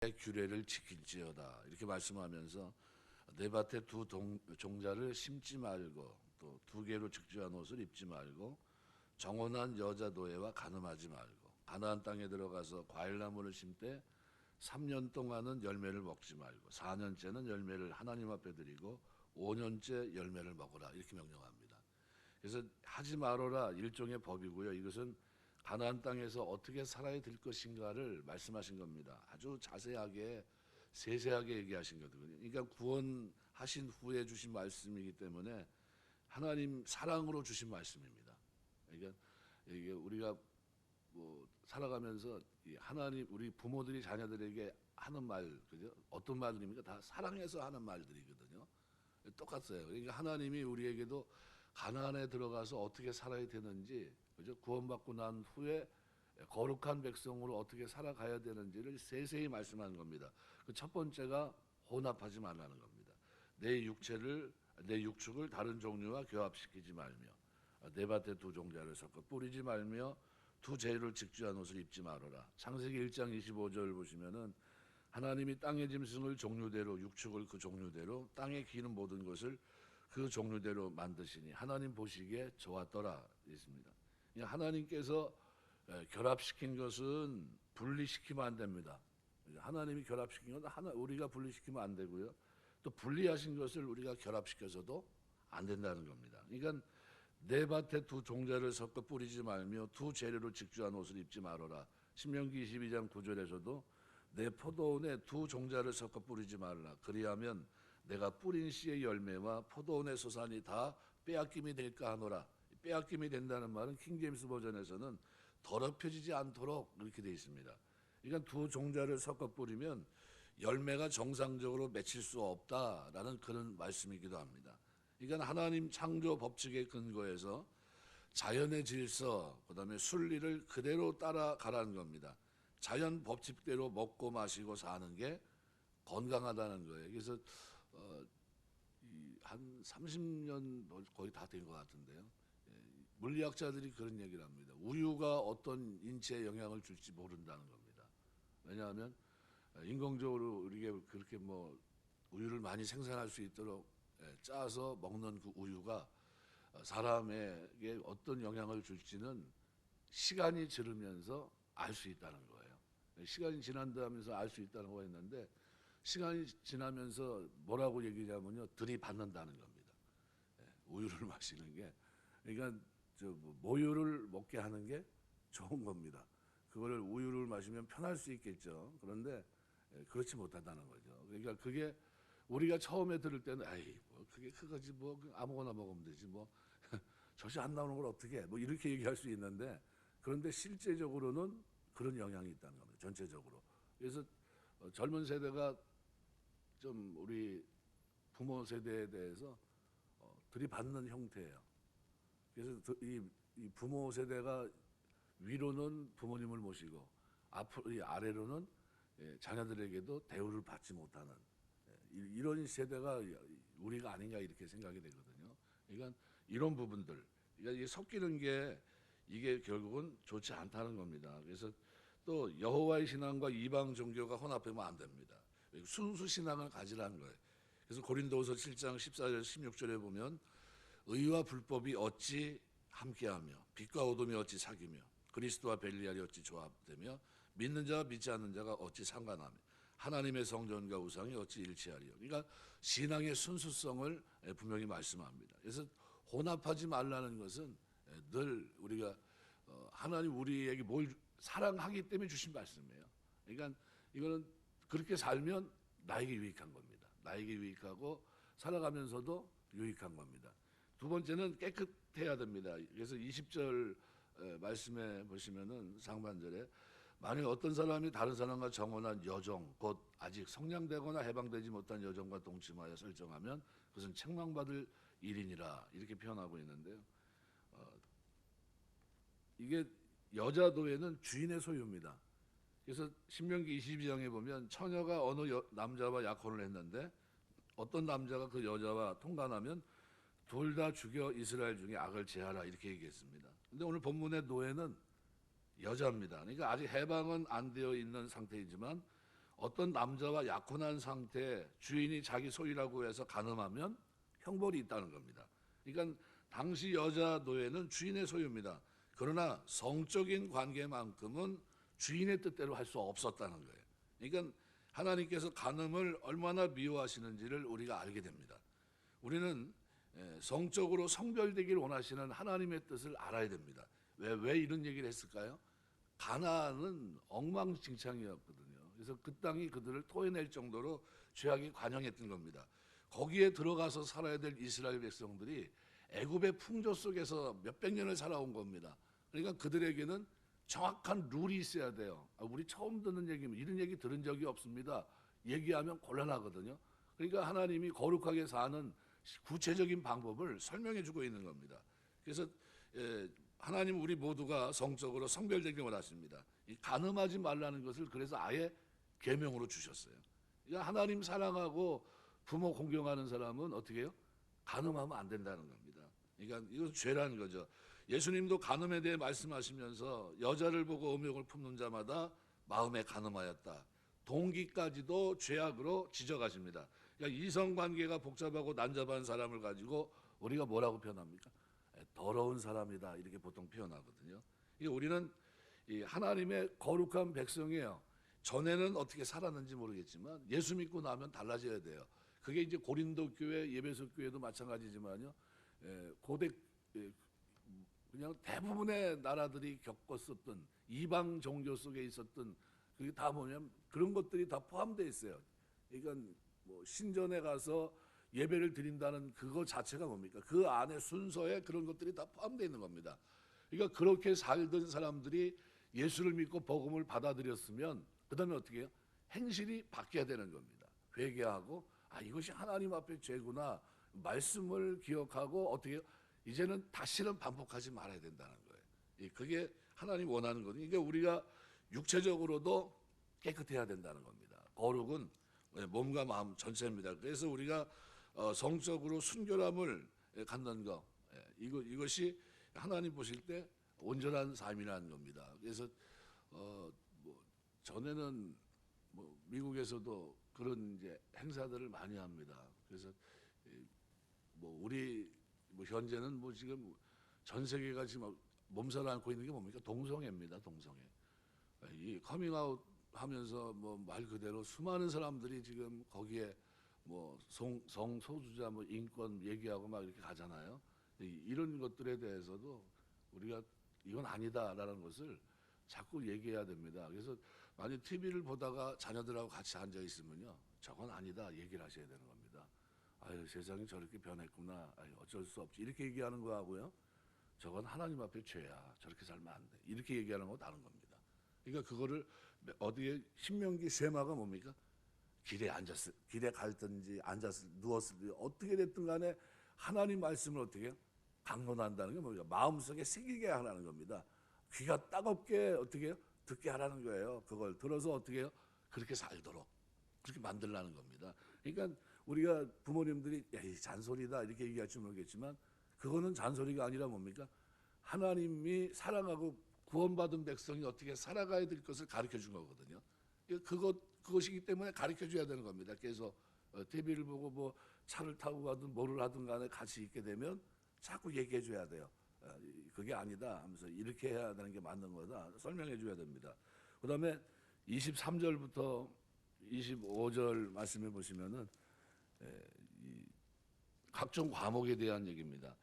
내 규례를 지킬지어다 이렇게 말씀하면서 내 밭에 두 종자를 심지 말고 또 두 개로 직주한 옷을 입지 말고 정혼한 여자 노예와 간음하지 말고 가나안 땅에 들어가서 과일나무를 심되 3년 동안은 열매를 먹지 말고 4년째는 열매를 하나님 앞에 드리고 5년째 열매를 먹으라 이렇게 명령합니다. 그래서 하지 말아라 일종의 법이고요. 이것은 가나안 땅에서 어떻게 살아야 될 것인가를 말씀하신 겁니다. 아주 자세하게 세세하게 얘기하신 거거든요. 그러니까 구원하신 후에 주신 말씀이기 때문에 하나님 사랑으로 주신 말씀입니다. 그러니까 이게 우리가 뭐 살아가면서 하나님 우리 부모들이 자녀들에게 하는 말 그죠? 어떤 말들입니까? 다 사랑해서 하는 말들이거든요. 똑같아요. 그러니까 하나님이 우리에게도 가나안에 들어가서 어떻게 살아야 되는지 그죠? 구원받고 난 후에 거룩한 백성으로 어떻게 살아가야 되는지를 세세히 말씀하는 겁니다. 그 첫 번째가 혼합하지 말라는 겁니다. 내 육축을 다른 종류와 교합시키지 말며 내 밭에 두 종자를 섞어 뿌리지 말며 두 재를 직주한 옷을 입지 말아라. 창세기 1장 25절 보시면은 하나님이 땅의 짐승을 종류대로 육축을 그 종류대로 땅에 기는 모든 것을 그 종류대로 만드시니 하나님 보시기에 좋았더라 있습니다. 하나님께서 결합시킨 것은 분리시키면 안 됩니다. 하나님이 결합시킨 건 우리가 분리시키면 안 되고요. 또 분리하신 것을 우리가 결합시켜서도 안 된다는 겁니다. 그러니까 내 밭에 두 종자를 섞어 뿌리지 말며 두 재료로 직주한 옷을 입지 말아라. 신명기 22장 9절에서도 내 포도원에 두 종자를 섞어 뿌리지 말라. 그리하면 내가 뿌린 씨의 열매와 포도원의 소산이 다 빼앗김이 될까 하노라. 빼앗김이 된다는 말은 킹제임스 버전에서는 더럽혀지지 않도록 이렇게 되어 있습니다. 그러니까 두 종자를 섞어 뿌리면 열매가 정상적으로 맺힐 수 없다라는 그런 말씀이기도 합니다. 그러니까 하나님 창조 법칙에 근거해서 자연의 질서, 그다음에 순리를 그대로 따라가라는 겁니다. 자연 법칙대로 먹고 마시고 사는 게 건강하다는 거예요. 그래서 한 30년 거의 다 된 것 같은데요. 물리학자들이 그런 얘기를 합니다. 우유가 어떤 인체에 영향을 줄지 모른다는 겁니다. 왜냐하면 인공적으로 우리가 그렇게 뭐 우유를 많이 생산할 수 있도록 짜서 먹는 그 우유가 사람에게 어떤 영향을 줄지는 시간이 지르면서 알 수 있다는 거예요. 시간이 지난다면서 알 수 있다는 거였는데 시간이 지나면서 뭐라고 얘기하냐면요, 들이받는다는 겁니다. 우유를 마시는 게 그러니까 모유를 먹게 하는 게 좋은 겁니다. 그거를 우유를 마시면 편할 수 있겠죠. 그런데 그렇지 못하다는 거죠. 그러니까 그게 우리가 처음에 들을 때는 아이 뭐 그게 그거지 뭐 아무거나 먹으면 되지 뭐 젖이 안 나오는 걸 어떻게 해? 뭐 이렇게 얘기할 수 있는데 그런데 실제적으로는 그런 영향이 있다는 겁니다. 전체적으로. 그래서 젊은 세대가 좀 우리 부모 세대에 대해서 들이받는 형태예요. 그래서 이 부모 세대가 위로는 부모님을 모시고 앞으로 이 아래로는 자녀들에게도 대우를 받지 못하는 이런 세대가 우리가 아닌가 이렇게 생각이 되거든요. 그러니까 이런 부분들, 그러니까 섞이는 게 이게 결국은 좋지 않다는 겁니다. 그래서 또 여호와의 신앙과 이방 종교가 혼합하면 안 됩니다. 순수 신앙을 가지라는 거예요. 그래서 고린도후서 7장 14절 16절에 보면 의와 불법이 어찌 함께하며 빛과 어둠이 어찌 사귀며 그리스도와 벨리알이 어찌 조합되며 믿는 자와 믿지 않는 자가 어찌 상관하며 하나님의 성전과 우상이 어찌 일치하리요. 그러니까 신앙의 순수성을 분명히 말씀합니다. 그래서 혼합하지 말라는 것은 늘 우리가 하나님 우리에게 뭘 사랑하기 때문에 주신 말씀이에요. 그러니까 이거는 그렇게 살면 나에게 유익한 겁니다. 나에게 유익하고 살아가면서도 유익한 겁니다. 두 번째는 깨끗해야 됩니다. 그래서 20절 말씀에 보시면은 상반절에 만일 어떤 사람이 다른 사람과 정혼한 여종 곧 아직 성량되거나 해방되지 못한 여종과 동침하여 설정하면 그것은 책망받을 일이니라 이렇게 표현하고 있는데요. 이게 여자 노예는 주인의 소유입니다. 그래서 신명기 22장에 보면 처녀가 어느 남자와 약혼을 했는데 어떤 남자가 그 여자와 통간하면 둘 다 죽여 이스라엘 중에 악을 제하라 이렇게 얘기했습니다. 근데 오늘 본문의 노예는 여자입니다. 그러니까 아직 해방은 안 되어 있는 상태이지만 어떤 남자와 약혼한 상태에 주인이 자기 소유라고 해서 간음하면 형벌이 있다는 겁니다. 그러니까 당시 여자 노예는 주인의 소유입니다. 그러나 성적인 관계만큼은 주인의 뜻대로 할 수 없었다는 거예요. 그러니까 하나님께서 간음을 얼마나 미워하시는지를 우리가 알게 됩니다. 우리는 성적으로 성별되기를 원하시는 하나님의 뜻을 알아야 됩니다. 왜 이런 얘기를 했을까요? 가나안은 엉망진창이었거든요. 그래서 그 땅이 그들을 토해낼 정도로 죄악이 관영했던 겁니다. 거기에 들어가서 살아야 될 이스라엘 백성들이 애굽의 풍조 속에서 몇백 년을 살아온 겁니다. 그러니까 그들에게는 정확한 룰이 있어야 돼요. 우리 처음 듣는 얘기면 이런 얘기 들은 적이 없습니다. 얘기하면 곤란하거든요. 그러니까 하나님이 거룩하게 사는 구체적인 방법을 설명해 주고 있는 겁니다. 그래서 하나님 우리 모두가 성적으로 성별되길 원하십니다. 이 간음하지 말라는 것을 그래서 아예 계명으로 주셨어요. 그러니까 하나님 사랑하고 부모 공경하는 사람은 어떻게 해요? 간음하면 안 된다는 겁니다. 그러니까 이건 죄라는 거죠. 예수님도 간음에 대해 말씀하시면서 여자를 보고 음욕을 품는 자마다 마음에 간음하였다. 동기까지도 죄악으로 지적하십니다. 그러니까 이성관계가 복잡하고 난잡한 사람을 가지고 우리가 뭐라고 표현합니까? 더러운 사람이다 이렇게 보통 표현하거든요. 우리는 이 하나님의 거룩한 백성이에요. 전에는 어떻게 살았는지 모르겠지만 예수 믿고 나면 달라져야 돼요. 그게 이제 고린도 교회, 예배소 교회도 마찬가지지만요. 고대 그냥 대부분의 나라들이 겪었었던 이방 종교 속에 있었던 그게 다 뭐냐면 그런 것들이 다 포함되어 있어요. 그러니까 뭐 신전에 가서 예배를 드린다는 그거 자체가 뭡니까? 그 안에 순서에 그런 것들이 다 포함되어 있는 겁니다. 그러니까 그렇게 살던 사람들이 예수를 믿고 복음을 받아들였으면 그다음에 어떻게 해요? 행실이 바뀌어야 되는 겁니다. 회개하고 이것이 하나님 앞에 죄구나 말씀을 기억하고 어떻게 해요? 이제는 다시는 반복하지 말아야 된다는 거예요. 그게 하나님 원하는 거거든요. 그러니까 우리가 육체적으로도 깨끗해야 된다는 겁니다. 거룩은 몸과 마음 전체입니다. 그래서 우리가 성적으로 순결함을 갖는 것 이것이 하나님 보실 때 온전한 삶이라는 겁니다. 그래서 뭐 전에는 뭐 미국에서도 그런 이제 행사들을 많이 합니다. 그래서 뭐 우리 뭐 현재는 뭐 지금 전 세계가 지금 몸살 앓고 있는 게 뭡니까? 동성애입니다. 동성애. 이 커밍아웃 하면서 뭐 말 그대로 수많은 사람들이 지금 거기에 뭐 성소수자 뭐 인권 얘기하고 막 이렇게 가잖아요. 이런 것들에 대해서도 우리가 이건 아니다라는 것을 자꾸 얘기해야 됩니다. 그래서 만약 TV를 보다가 자녀들하고 같이 앉아 있으면요, 저건 아니다 얘기를 하셔야 되는 겁니다. 아유 세상이 저렇게 변했구나. 아유, 어쩔 수 없지 이렇게 얘기하는 거하고요, 저건 하나님 앞에 죄야. 저렇게 살면 안 돼. 이렇게 얘기하는 거 다른 겁니다. 그러니까 그거를 어디에 신명기 쉐마가 뭡니까? 길에 갈든지 앉았을 누웠을 어떻게 됐든 간에 하나님 말씀을 어떻게 해요? 강론한다는 게 뭡니까? 마음속에 새기게 하라는 겁니다. 귀가 따갑게 어떻게 해요? 듣게 하라는 거예요. 그걸 들어서 어떻게 해요? 그렇게 살도록 그렇게 만들라는 겁니다. 그러니까 우리가 부모님들이 야, 이 잔소리다 이렇게 얘기할지 모르겠지만 그거는 잔소리가 아니라 뭡니까? 하나님이 사랑하고 구원받은 백성이 어떻게 살아가야 될 것을 가르쳐 준 거거든요. 그것이기 때문에 가르쳐 줘야 되는 겁니다. 그래서 TV를 보고 뭐 차를 타고 가든 뭐를 하든 간에 같이 있게 되면 자꾸 얘기해 줘야 돼요. 그게 아니다 하면서 이렇게 해야 되는 게 맞는 거다 설명해 줘야 됩니다. 그다음에 23절부터 25절 말씀해 보시면은 각종 과목에 대한 얘기입니다.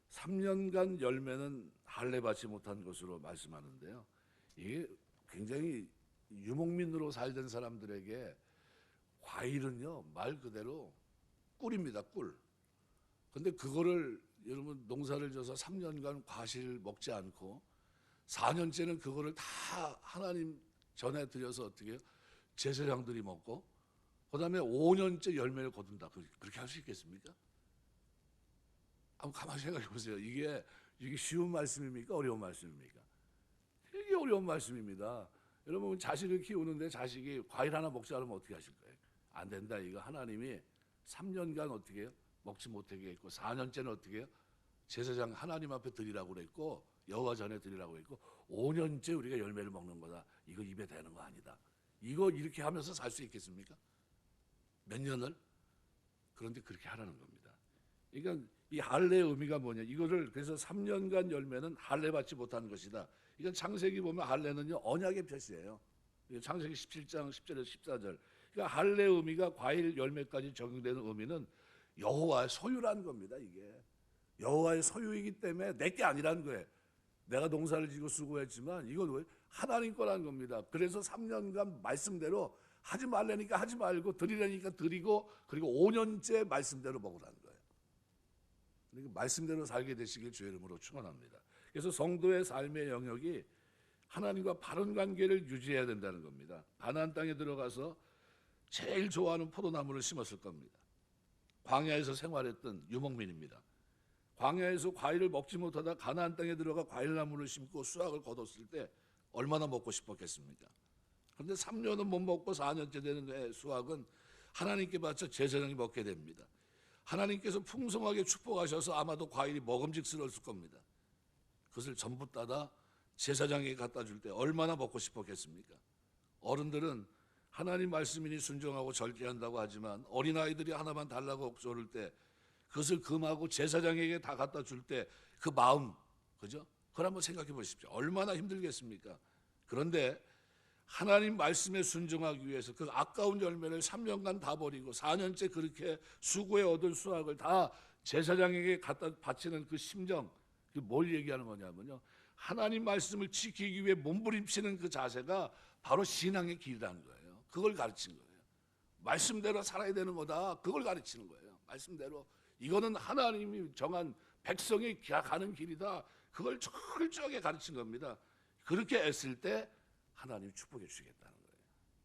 3년간 열매는 할례 받지 못한 것으로 말씀하는데요. 이게 굉장히 유목민으로 살던 사람들에게 과일은요 말 그대로 꿀입니다. 꿀. 근데 그거를 여러분 농사를 져서 3년간 과실 먹지 않고 4년째는 그거를 다 하나님 전에 드려서 어떻게 해요? 제사장들이 먹고 그다음에 5년째 열매를 거둔다. 그렇게 할 수 있겠습니까? 한번 가만히 생각해 보세요. 이게 쉬운 말씀입니까? 어려운 말씀입니까? 되게 어려운 말씀입니다. 여러분 자식을 키우는데 자식이 과일 하나 먹지 않으면 어떻게 하실 거예요? 안 된다. 이거 하나님이 3년간 어떻게 해요? 먹지 못하게 했고 4년째는 어떻게 해요? 제사장 하나님 앞에 드리라고 그랬고 여호와 전에 드리라고 했고 5년째 우리가 열매를 먹는 거다. 이거 입에 대는 거 아니다. 이거 이렇게 하면서 살 수 있겠습니까? 몇 년을? 그런데 그렇게 하라는 겁니다. 그러니까 이 할례의 의미가 뭐냐? 이거를 그래서 3년간 열매는 할례 받지 못하는 것이다. 이건 창세기 보면 할례는요 언약의 표시예요. 창세기 17장 10절에서 14절. 그러니까 할례의 의미가 과일 열매까지 적용되는 의미는 여호와의 소유라는 겁니다. 이게 여호와의 소유이기 때문에 내 게 아니라는 거예요. 내가 농사를 지고 수고했지만 이건 왜 하나님 거라는 겁니다. 그래서 3년간 말씀대로 하지 말라니까 하지 말고 드리라니까 드리고 그리고 5년째 말씀대로 먹으라는 거예요. 그러니까 말씀대로 살게 되시길 주의 이름으로 축원합니다. 그래서 성도의 삶의 영역이 하나님과 바른 관계를 유지해야 된다는 겁니다. 가나안 땅에 들어가서 제일 좋아하는 포도나무를 심었을 겁니다. 광야에서 생활했던 유목민입니다. 광야에서 과일을 먹지 못하다 가나안 땅에 들어가 과일나무를 심고 수확을 거뒀을 때 얼마나 먹고 싶었겠습니까? 그런데 3년은 못 먹고 4년째 되는 수확은 하나님께 바쳐 제사장이 먹게 됩니다. 하나님께서 풍성하게 축복하셔서 아마도 과일이 먹음직스러웠을 겁니다. 그것을 전부 따다 제사장에게 갖다 줄 때 얼마나 먹고 싶었겠습니까? 어른들은 하나님 말씀이니 순종하고 절제한다고 하지만 어린아이들이 하나만 달라고 조를 때 그것을 금하고 제사장에게 다 갖다 줄 때 그 마음, 그죠? 그걸 한번 생각해 보십시오. 얼마나 힘들겠습니까? 그런데 하나님 말씀에 순종하기 위해서 그 아까운 열매를 3년간 다 버리고 4년째 그렇게 수고해 얻은 수확을 다 제사장에게 갖다 바치는 그 심정, 그 뭘 얘기하는 거냐면요. 하나님 말씀을 지키기 위해 몸부림치는 그 자세가 바로 신앙의 길이라는 거예요. 그걸 가르친 거예요. 말씀대로 살아야 되는 거다. 그걸 가르치는 거예요. 말씀대로. 이거는 하나님이 정한 백성이 가는 길이다. 그걸 철저하게 가르친 겁니다. 그렇게 애쓸 때 하나님이 축복해 주시겠다는 거예요.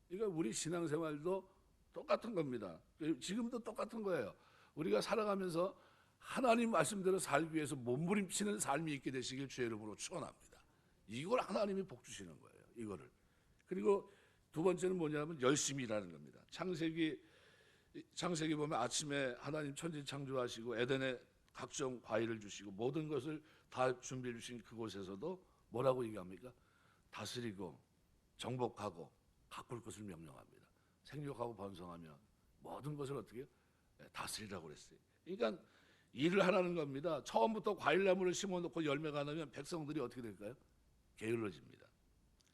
그러니까 우리 신앙생활도 똑같은 겁니다. 지금도 똑같은 거예요. 우리가 살아가면서 하나님 말씀대로 살기 위해서 몸부림치는 삶이 있게 되시길 주의 이름으로 축원합니다. 이걸 하나님이 복 주시는 거예요. 이거를. 그리고 두 번째는 뭐냐면 열심히 일하는 겁니다. 창세기 보면 아침에 하나님 천지 창조하시고 에덴에 각종 과일을 주시고 모든 것을 다 준비해 주신 그곳에서도 뭐라고 얘기합니까? 다스리고 정복하고 가꿀 것을 명령합니다. 생육하고 번성하며 모든 것을 어떻게 해요? 다스리라고 그랬어요. 그러니까 일을 하라는 겁니다. 처음부터 과일나무를 심어놓고 열매가 나면 백성들이 어떻게 될까요? 게을러집니다.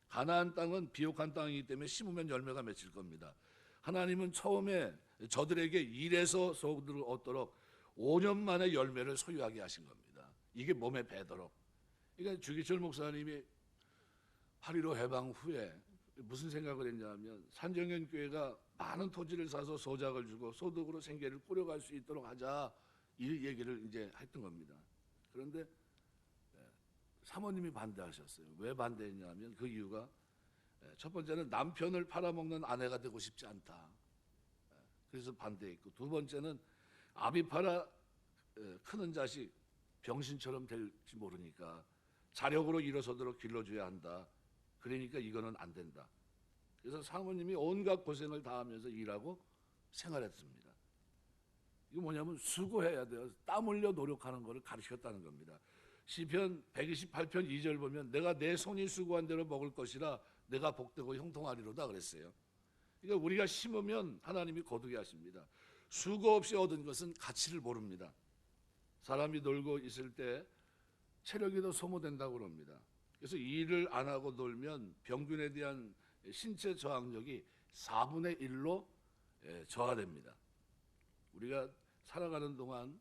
가나안 땅은 비옥한 땅이기 때문에 심으면 열매가 맺힐 겁니다. 하나님은 처음에 저들에게 일해서 소득을 얻도록 5년 만에 열매를 소유하게 하신 겁니다. 이게 몸에 배도록. 그러니까 주기철 목사님이 8.15 해방 후에 무슨 생각을 했냐면 산정현 교회가 많은 토지를 사서 소작을 주고 소득으로 생계를 꾸려갈 수 있도록 하자 이 얘기를 이제 했던 겁니다. 그런데 사모님이 반대하셨어요. 왜 반대했냐면 그 이유가 첫 번째는 남편을 팔아먹는 아내가 되고 싶지 않다. 그래서 반대했고 두 번째는 아비 팔아 크는 자식 병신처럼 될지 모르니까 자력으로 일어서도록 길러줘야 한다. 그러니까 이거는 안 된다. 그래서 사모님이 온갖 고생을 다 하면서 일하고 생활했습니다. 이거 뭐냐면 수고해야 돼요. 땀 흘려 노력하는 것을 가르쳤다는 겁니다. 시편 128편 2절 보면 내가 내 손이 수고한 대로 먹을 것이라 내가 복되고 형통하리로다 그랬어요. 그러니까 우리가 심으면 하나님이 거두게 하십니다. 수고 없이 얻은 것은 가치를 모릅니다. 사람이 놀고 있을 때 체력이 더 소모된다고 그럽니다. 그래서 일을 안 하고 놀면 병균에 대한 신체 저항력이 4분의 1로 저하됩니다. 우리가 살아가는 동안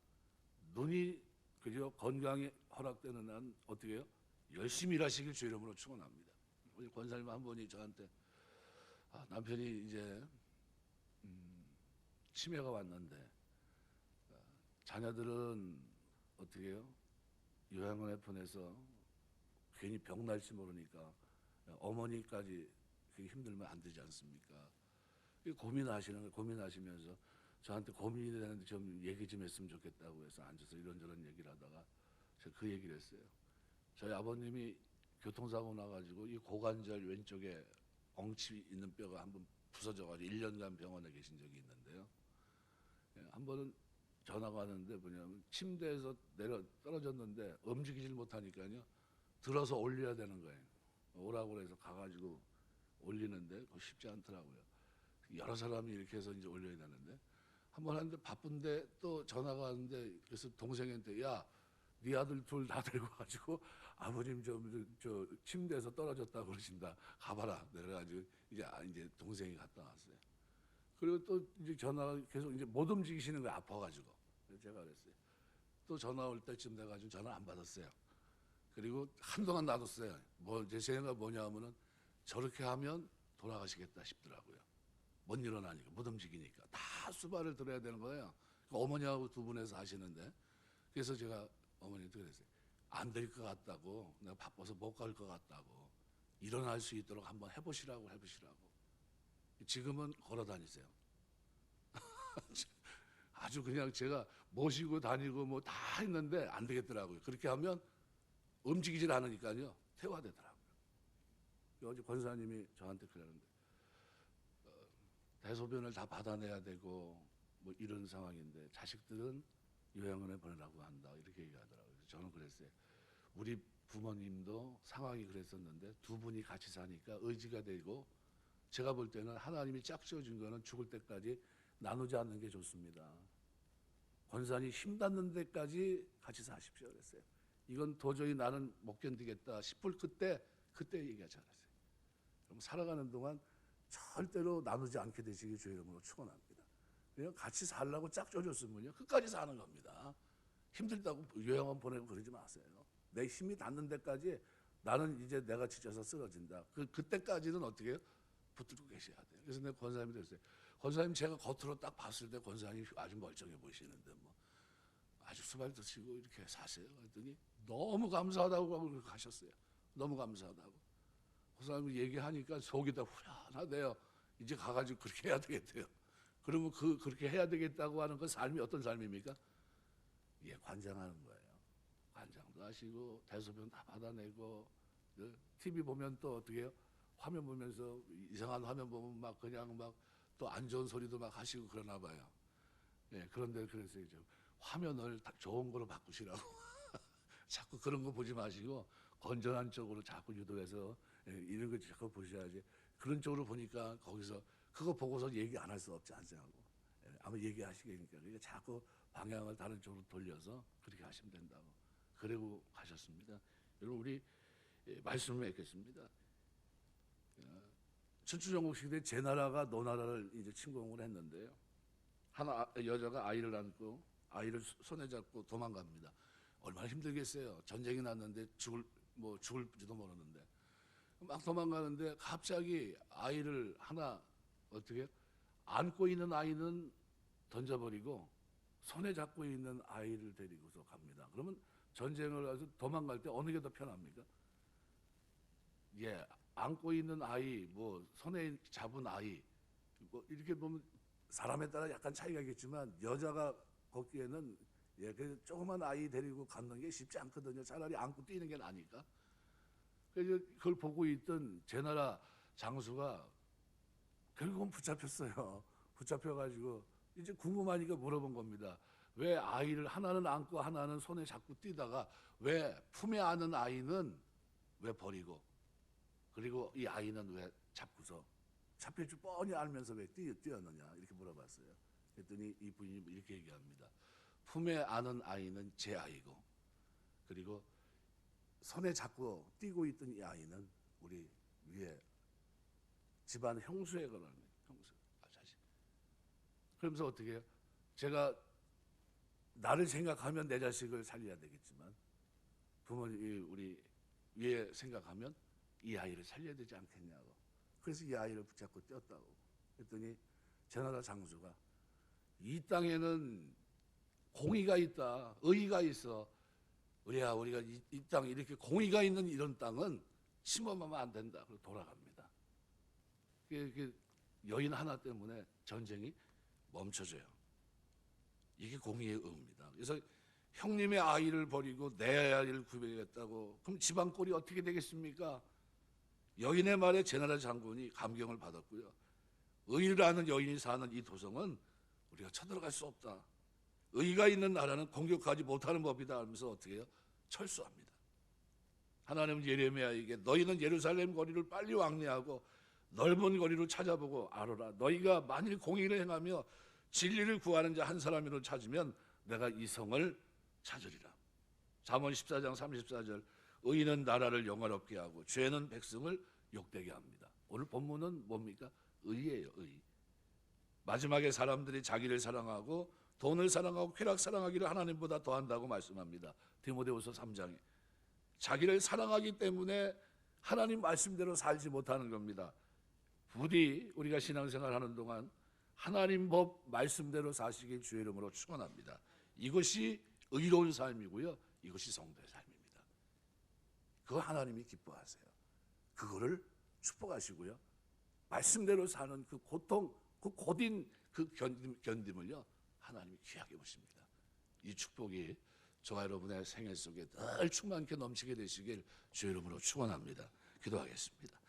눈이 그저 건강에 허락되는 한 어떻게 해요? 열심히 일하시길 주의 이름으로 축원합니다. 우리 권사님 한 분이 저한테 남편이 이제 치매가 왔는데 자녀들은 어떻게 해요? 요양원에 보내서 괜히 병 날지 모르니까 어머니까지 힘들면 안 되지 않습니까? 고민하시면서 저한테 고민이 되는데 좀 얘기 좀 했으면 좋겠다고 해서 앉아서 이런저런 얘기를 하다가 제가 그 얘기를 했어요. 저희 아버님이 교통사고 나가지고 이 고관절 왼쪽에 엉치 있는 뼈가 한번 부서져가지고 1년간 병원에 계신 적이 있는데요. 한 번은 전화가 왔는데 뭐냐면 침대에서 떨어졌는데 움직이질 못하니까요. 들어서 올려야 되는 거예요. 오라고 해서 가가지고 올리는데 그거 쉽지 않더라고요. 여러 사람이 이렇게 해서 이제 올려야 되는데 한 번 하는데 바쁜데 또 전화가 왔는데 그래서 동생한테 야, 네 아들 둘 다 데리고 가지고 아버님 저 침대에서 떨어졌다 그러신다. 가봐라. 그래가지고 이제 동생이 갔다 왔어요. 그리고 또 이제 전화가 계속 이제 못 움직이시는 거예요. 아파가지고. 그래서 제가 그랬어요. 또 전화 올 때쯤 돼가지고 전화 안 받았어요. 그리고 한동안 놔뒀어요. 뭐 제 생각 뭐냐 하면은 저렇게 하면 돌아가시겠다 싶더라고요. 못 일어나니까, 못 움직이니까 다 수발을 들어야 되는 거예요. 그러니까 어머니하고 두 분에서 하시는데 그래서 제가 어머니한테 그랬어요. 안 될 것 같다고, 내가 바빠서 못 갈 것 같다고, 일어날 수 있도록 한번 해보시라고. 지금은 걸어 다니세요. 아주 그냥 제가 모시고 다니고 뭐 다 했는데 안 되겠더라고요. 그렇게 하면 움직이질 않으니까요. 퇴화되더라고요. 어제 권사님이 저한테 그러는데 대소변을 다 받아내야 되고 뭐 이런 상황인데 자식들은 요양원에 보내라고 한다 이렇게 얘기하더라고요. 그래서 저는 그랬어요. 우리 부모님도 상황이 그랬었는데 두 분이 같이 사니까 의지가 되고 제가 볼 때는 하나님이 짝지어준 거는 죽을 때까지 나누지 않는 게 좋습니다. 권사님 힘 닿는 데까지 같이 사십시오 그랬어요. 이건 도저히 나는 못 견디겠다 싶을 그때 얘기하지 않았어요. 그럼 살아가는 동안 절대로 나누지 않게 되시길 주의 이름으로 축원합니다. 그냥 같이 살라고 짝져줬으면요 끝까지 사는 겁니다. 힘들다고 요양원 보내고 그러지 마세요. 내 힘이 닿는 데까지 나는 이제 내가 지쳐서 쓰러진다. 그때까지는 어떻게 해요? 붙들고 계셔야 돼요. 그래서 내가 권사님이 됐어요. 권사님 제가 겉으로 딱 봤을 때 권사님이 아주 멀쩡해 보이시는데 뭐 아주 수발 드시고 이렇게 사세요. 그랬더니 너무 감사하다고 하고 가셨어요. 너무 감사하다고. 권사님이 얘기하니까 속이 다 후련하대요. 이제 가가지고 그렇게 해야 되겠대요. 그러면 그렇게 해야 되겠다고 하는 그 삶이 어떤 삶입니까? 예, 관장하는 거예요. 관장도 하시고 대소변 다 받아내고 TV 보면 또 어떻게 해요? 화면 보면서 이상한 화면 보면 막 그냥 막 또 안 좋은 소리도 막 하시고 그러나 봐요. 예, 그런데 그래서 이제 화면을 다 좋은 거로 바꾸시라고 자꾸 그런 거 보지 마시고 건전한 쪽으로 자꾸 유도해서 이런 거 자꾸 보셔야지. 그런 쪽으로 보니까 거기서 그거 보고서 얘기 안 할 수 없지 않냐고. 아마 얘기하시겠니까. 그러니까 자꾸 방향을 다른 쪽으로 돌려서 그렇게 하시면 된다고. 그러고 가셨습니다. 여러분 우리 말씀을 맺겠습니다. 천추전국 시대 제 나라가 노 나라를 이제 침공을 했는데요. 여자가 아이를 안고 아이를 손에 잡고 도망갑니다. 얼마나 힘들겠어요. 전쟁이 났는데 죽을지도 모르는데 막 도망가는데 갑자기 아이를 하나 어떻게 안고 있는 아이는 던져버리고 손에 잡고 있는 아이를 데리고서 갑니다. 그러면 전쟁을 가서 도망갈 때 어느 게 더 편합니까? 예, 안고 있는 아이, 뭐 손에 잡은 아이, 뭐 이렇게 보면 사람에 따라 약간 차이가 있겠지만 여자가 걷기에는 예, 그 조그만 아이 데리고 걷는 게 쉽지 않거든요. 차라리 안고 뛰는 게 나니까. 그래서 그걸 보고 있던 제 나라 장수가 결국은 붙잡혔어요. 붙잡혀가지고 이제 궁금하니까 물어본 겁니다. 왜 아이를 하나는 안고 하나는 손에 잡고 뛰다가 왜 품에 안은 아이는 왜 버리고 그리고 이 아이는 왜 잡고서 잡힐 줄 뻔히 알면서 왜 뛰었느냐 이렇게 물어봤어요. 그랬더니 이분이 이렇게 얘기합니다. 품에 안은 아이는 제 아이고 그리고 손에 잡고 뛰고 있던 이 아이는 우리 위에 집안 형수에 관한 형수 자식. 그러면서 어떻게 해요? 제가 나를 생각하면 내 자식을 살려야 되겠지만 부모님 우리 위에 생각하면 이 아이를 살려야 되지 않겠냐고. 그래서 이 아이를 붙잡고 뛰었다고. 그랬더니 제 나라 장수가 이 땅에는 공의가 있다. 의의가 있어. 우리가 이 땅 이렇게 공의가 있는 이런 땅은 침범하면 안 된다. 그리고 돌아갑니다. 여인 하나 때문에 전쟁이 멈춰져요. 이게 공의의 의입니다. 그래서 형님의 아이를 버리고 내 아이를 구별했다고 그럼 집안 꼴이 어떻게 되겠습니까? 여인의 말에 제 나라 장군이 감경을 받았고요. 의를 아는 여인이 사는 이 도성은 우리가 쳐들어갈 수 없다. 의가 있는 나라는 공격하지 못하는 법이다 하면서 어떻게 해요? 철수합니다. 하나님은 예레미야에게 너희는 예루살렘 거리를 빨리 왕래하고 넓은 거리로 찾아보고 알아라. 너희가 만일 공의를 행하며 진리를 구하는 자 한 사람이로 찾으면 내가 이 성을 찾으리라. 잠언 14장 34절 의인은 나라를 영화롭게 하고 죄는 백성을 욕되게 합니다. 오늘 본문은 뭡니까? 의예요. 의. 마지막에 사람들이 자기를 사랑하고 돈을 사랑하고 쾌락 사랑하기를 하나님보다 더한다고 말씀합니다. 디모데후서 3장에 자기를 사랑하기 때문에 하나님 말씀대로 살지 못하는 겁니다. 부디 우리가 신앙생활하는 동안 하나님 법 말씀대로 사시길 주의 이름으로 축원합니다. 이것이 의로운 삶이고요. 이것이 성도의 삶입니다. 그거 하나님이 기뻐하세요. 그거를 축복하시고요. 말씀대로 사는 그 고통, 그 고딘 그 견딤을요. 하나님이 귀하게 보십니다. 이 축복이 저와 여러분의 생애 속에 늘 충만케 넘치게 되시길 주의 이름으로 축원합니다. 기도하겠습니다.